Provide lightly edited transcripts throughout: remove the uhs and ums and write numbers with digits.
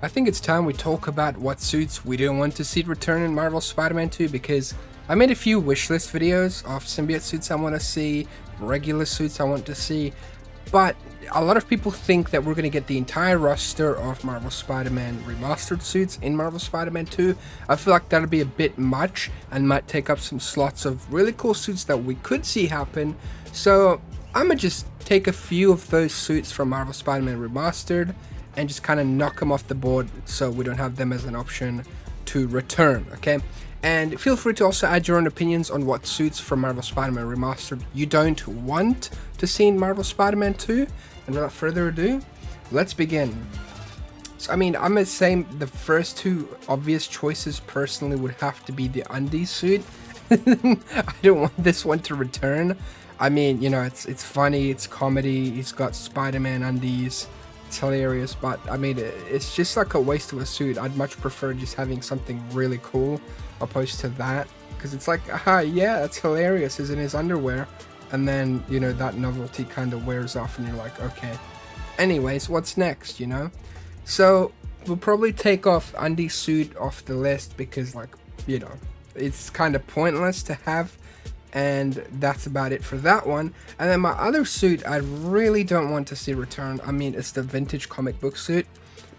I think it's time we talk about what suits we don't want to see return in Marvel Spider-Man 2, because I made a few wishlist videos of symbiote suits I want to see, regular suits I want to see, but a lot of people think that we're going to get the entire roster of Marvel Spider-Man Remastered suits in Marvel Spider-Man 2. I feel like that'll be a bit much and might take up some slots of really cool suits that we could see happen. So I'm going to just take a few of those suits from Marvel Spider-Man Remastered and just kind of knock them off the board so we don't have them as an option to return, okay? And feel free to also add your own opinions on what suits from Marvel Spider-Man Remastered you don't want to see in Marvel Spider-Man 2. And without further ado, let's begin. So, I mean, I'm going to say the first two obvious choices personally would have to be the Undies suit. I don't want this one to return. I mean, you know, it's funny, it's comedy, he's got Spider-Man undies. It's hilarious, but I mean, it's just like a waste of a suit. I'd much prefer just having something really cool opposed to that, because it's like, aha, yeah, that's hilarious, is in his underwear, and then, you know, that novelty kind of wears off and you're like, okay, anyways, what's next, you know? So we'll probably take off Undie suit off the list because, like, you know, it's kind of pointless to have. And that's about it for that one. And then my other suit I really don't want to see return. I mean, it's the vintage comic book suit,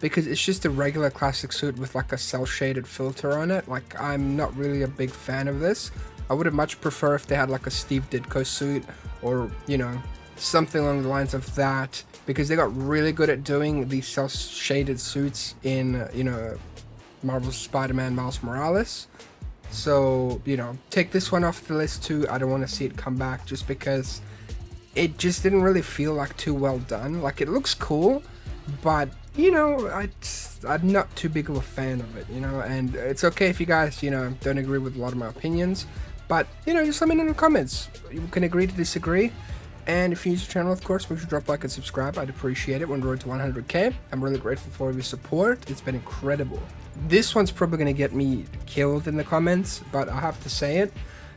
because it's just a regular classic suit with like a cell shaded filter on it. Like, I'm not really a big fan of this. I would have much prefer if they had like a Steve Ditko suit, or, you know, something along the lines of that, because they got really good at doing these cell shaded suits in, you know, Marvel's Spider-Man Miles Morales. So, you know, take this one off the list too. I don't want to see it come back just because it just didn't really feel like too well done. Like, it looks cool, but, you know, I'm not too big of a fan of it, you know, and it's okay if you guys, you know, don't agree with a lot of my opinions, but, you know, just let me know in the comments. You can agree to disagree. And if you're new to the channel, of course, make sure to drop a like and subscribe. I'd appreciate it. We're on the road to 100k. I'm really grateful for your support. It's been incredible. This one's probably going to get me killed in the comments, but I have to say it.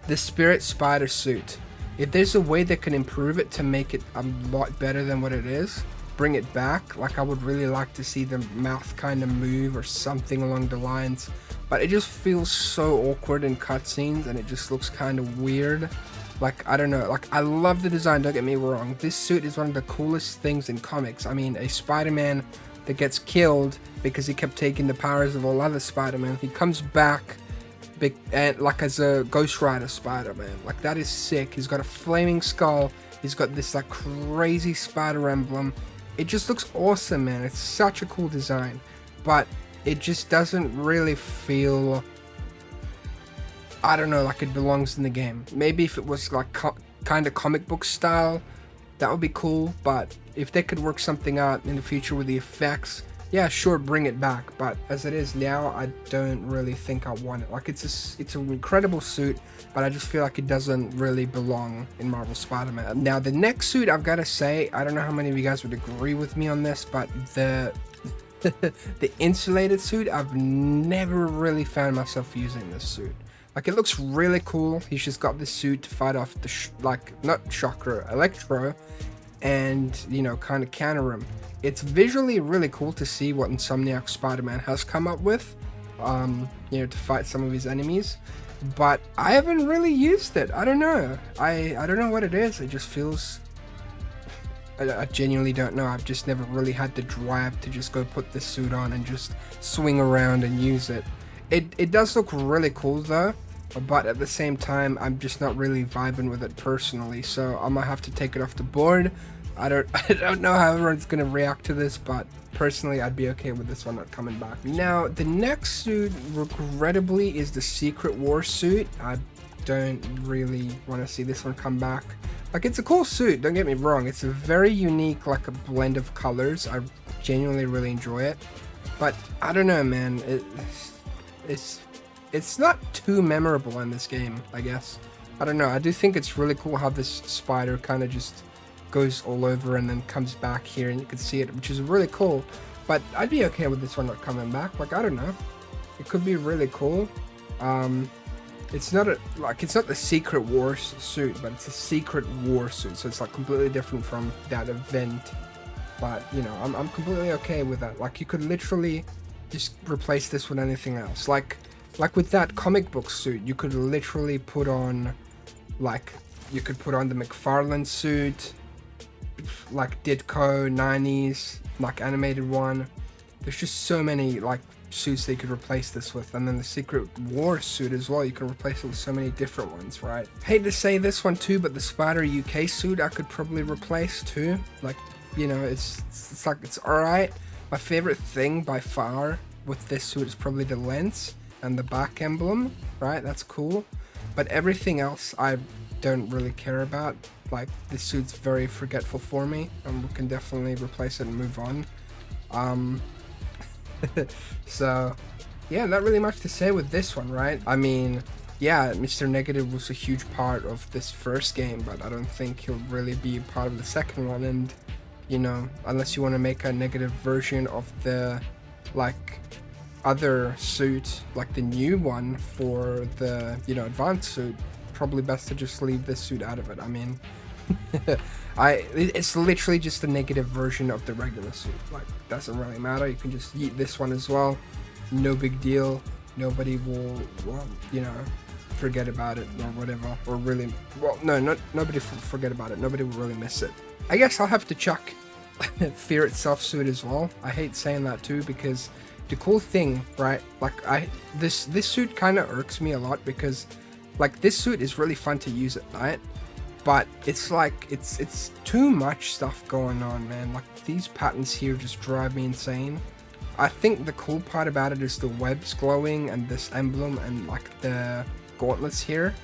The Spirit Spider suit. If there's a way they can improve it to make it a lot better than what it is, bring it back. Like, I would really like to see the mouth kind of move or something along the lines. But it just feels so awkward in cutscenes, and it just looks kind of weird. Like, I don't know, like, I love the design, don't get me wrong. This suit is one of the coolest things in comics. I mean, a Spider-Man that gets killed because he kept taking the powers of all other Spider-Man, he comes back and like as a Ghost Rider Spider-Man. Like, that is sick. He's got a flaming skull, he's got this like crazy spider emblem. It just looks awesome, man. It's such a cool design, but it just doesn't really feel, I don't know, like it belongs in the game. Maybe if it was like kind of comic book style, that would be cool. But if they could work something out in the future with the effects, yeah, sure, bring it back. But as it is now, I don't really think I want it. Like, it's an incredible suit, but I just feel like it doesn't really belong in Marvel Spider-Man. Now, the next suit, I've got to say, I don't know how many of you guys would agree with me on this, but the Insulated Suit, I've never really found myself using this suit. Like, it looks really cool. He's just got this suit to fight off the, not Chakra, Electro, and, you know, kind of counter him. It's visually really cool to see what Insomniac Spider-Man has come up with, you know, to fight some of his enemies. But I haven't really used it. I don't know. I don't know what it is. It just feels, I genuinely don't know. I've just never really had the drive to just go put this suit on and just swing around and use it. It does look really cool though, but at the same time, I'm just not really vibing with it personally, so I might have to take it off the board. I don't know how everyone's gonna react to this, but personally, I'd be okay with this one not coming back. Now, the next suit, regrettably, is the Secret War suit. I don't really want to see this one come back. Like, it's a cool suit, don't get me wrong. It's a very unique, like a blend of colors. I genuinely really enjoy it, but I don't know, man. It's not too memorable in this game, I guess. I don't know. I do think it's really cool how this spider kind of just goes all over and then comes back here and you can see it, which is really cool. But I'd be okay with this one not coming back. Like, I don't know. It could be really cool. It's not the Secret War suit, but it's a Secret War suit. So it's like completely different from that event. But, you know, I'm completely okay with that. Like, you could literally just replace this with anything else. Like with that comic book suit, you could literally put on, like, you could put on the McFarlane suit, like Ditko 90s, like animated one. There's just so many like suits they could replace this with, and then the Secret War suit as well. You can replace it with so many different ones, right? Hate to say this one too, but the Spider UK suit I could probably replace too. Like, you know, it's like, it's alright. My favorite thing by far with this suit is probably the lens and the back emblem, right? That's cool. But everything else I don't really care about. Like, this suit's very forgetful for me, and we can definitely replace it and move on. So yeah, not really much to say with this one, right? I mean, yeah, Mr. Negative was a huge part of this first game, but I don't think he'll really be a part of the second one. And, you know, unless you want to make a negative version of the, like, other suit, like the new one for the, you know, advanced suit, probably best to just leave this suit out of it. I mean, it's literally just a negative version of the regular suit. Like, doesn't really matter. You can just eat this one as well. No big deal. Nobody will, well, you know, forget about it or whatever. Or really, well, no, nobody will forget about it. Nobody will really miss it. I guess I'll have to chuck Fear Itself suit as well. I hate saying that too, because the cool thing, right, like, this suit kind of irks me a lot, because like, this suit is really fun to use at night, but it's like, it's too much stuff going on, man. Like, these patterns here just drive me insane. I think the cool part about it is the webs glowing and this emblem and like the gauntlets here,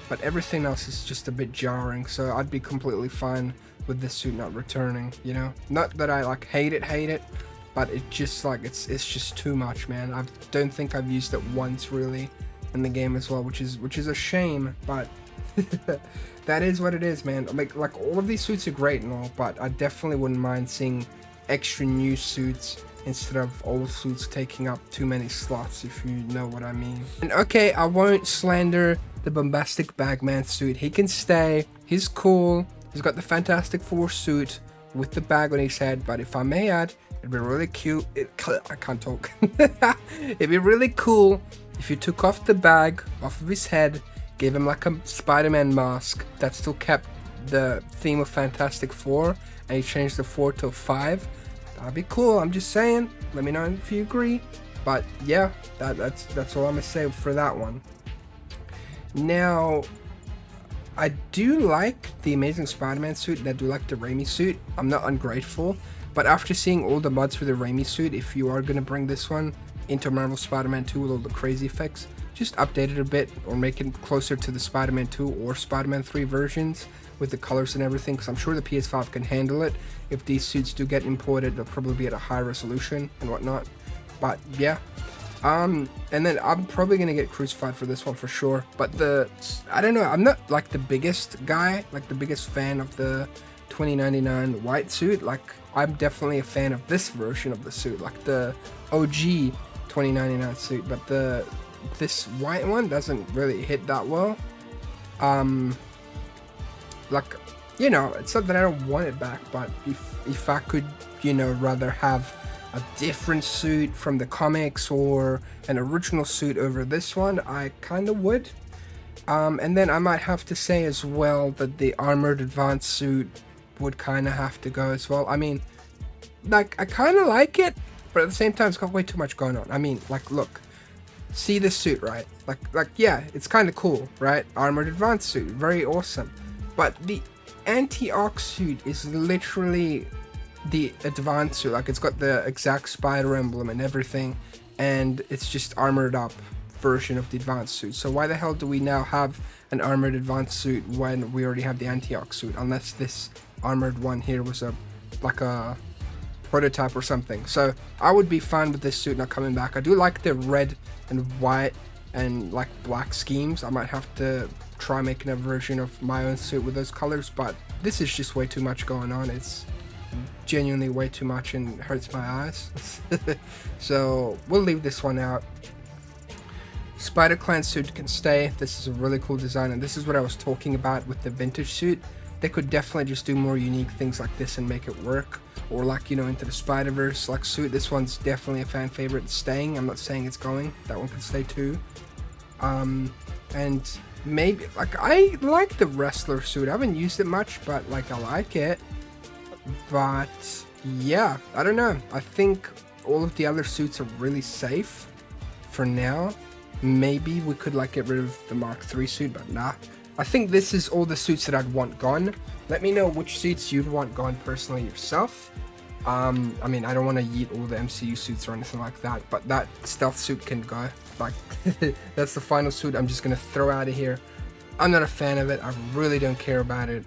but everything else is just a bit jarring. So I'd be completely fine with this suit not returning, you know? Not that I like hate it, but it just like, it's just too much, man. I don't think I've used it once really in the game as well, which is a shame, but that is what it is, man. Like all of these suits are great and all, but I definitely wouldn't mind seeing extra new suits instead of old suits taking up too many slots, if you know what I mean. And okay, I won't slander the Bombastic Bagman suit. He can stay. He's cool. He's got the Fantastic Four suit with the bag on his head, but if I may add, it'd be really cute. I can't talk. It'd be really cool if you took off the bag off of his head, gave him like a Spider-Man mask that still kept the theme of Fantastic Four, and you changed the 4 to a 5. That'd be cool. I'm just saying. Let me know if you agree. But yeah, that's all I'm gonna say for that one. Now, I do like the Amazing Spider-Man suit, and I do like the Raimi suit. I'm not ungrateful, but after seeing all the mods for the Raimi suit, if you are gonna bring this one into Marvel Spider-Man 2 with all the crazy effects, just update it a bit or make it closer to the Spider-Man 2 or Spider-Man 3 versions with the colors and everything, because I'm sure the PS5 can handle it. If these suits do get imported, they'll probably be at a high resolution and whatnot. But yeah, and then I'm probably gonna get crucified for this one for sure. But I don't know, I'm not like the biggest guy, like the biggest fan of the 2099 white suit. Like, I'm definitely a fan of this version of the suit, like the OG 2099 suit, but this white one doesn't really hit that well. Like, you know, it's not that I don't want it back, but if I could, you know, rather have a different suit from the comics or an original suit over this one, I kind of would. And then I might have to say as well that the armored advanced suit would kind of have to go as well. I mean, like, I kind of like it, but at the same time, it's got way too much going on. I mean, like, look, see this suit, right? Like, yeah, it's kind of cool, right? Armored advanced suit, very awesome. But the anti-arc suit is literally the advanced suit. Like, it's got the exact spider emblem and everything, and it's just armored up version of the advanced suit. So why the hell do we now have an armored advanced suit when we already have the anti-arc suit? Unless this armored one here was like a prototype or something. So I would be fine with this suit not coming back. I do like the red and white and like black schemes. I might have to try making a version of my own suit with those colors, but this is just way too much going on. It's genuinely way too much and hurts my eyes. So we'll leave this one out. Spider-Clan suit can stay. This is a really cool design, and this is what I was talking about with the vintage suit. They could definitely just do more unique things like this and make it work, or like, you know, into the Spider-Verse like suit, this one's definitely a fan favorite. It's staying. I'm not saying it's going. That one can stay too. And maybe like I like the wrestler suit. I haven't used it much, but like I like it. But yeah, I don't know. I think all of the other suits are really safe for now. Maybe we could like get rid of the Mark III suit, but nah. I think this is all the suits that I'd want gone. Let me know which suits you'd want gone personally yourself. I mean, I don't want to yeet all the MCU suits or anything like that, but that stealth suit can go. Like, that's the final suit I'm just gonna throw out of here. I'm not a fan of it. I really don't care about it.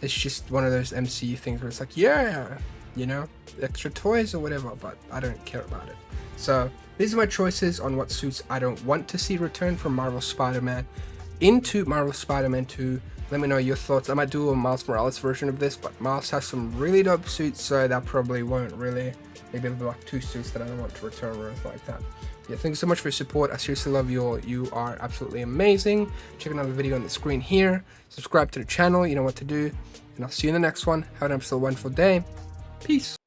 It's just one of those MCU things where it's like, yeah, you know, extra toys or whatever, but I don't care about it. So these are my choices on what suits I don't want to see return from Marvel Spider-Man into Marvel Spider-Man 2. Let me know your thoughts. I might do a Miles Morales version of this, but Miles has some really dope suits, so that probably won't really. Maybe it'll be like 2 suits that I don't want to return or anything like that. Yeah, thanks so much for your support. I seriously love you all. You are absolutely amazing. Check another video on the screen here. Subscribe to the channel. You know what to do. And I'll see you in the next one. Have an absolutely wonderful day. Peace.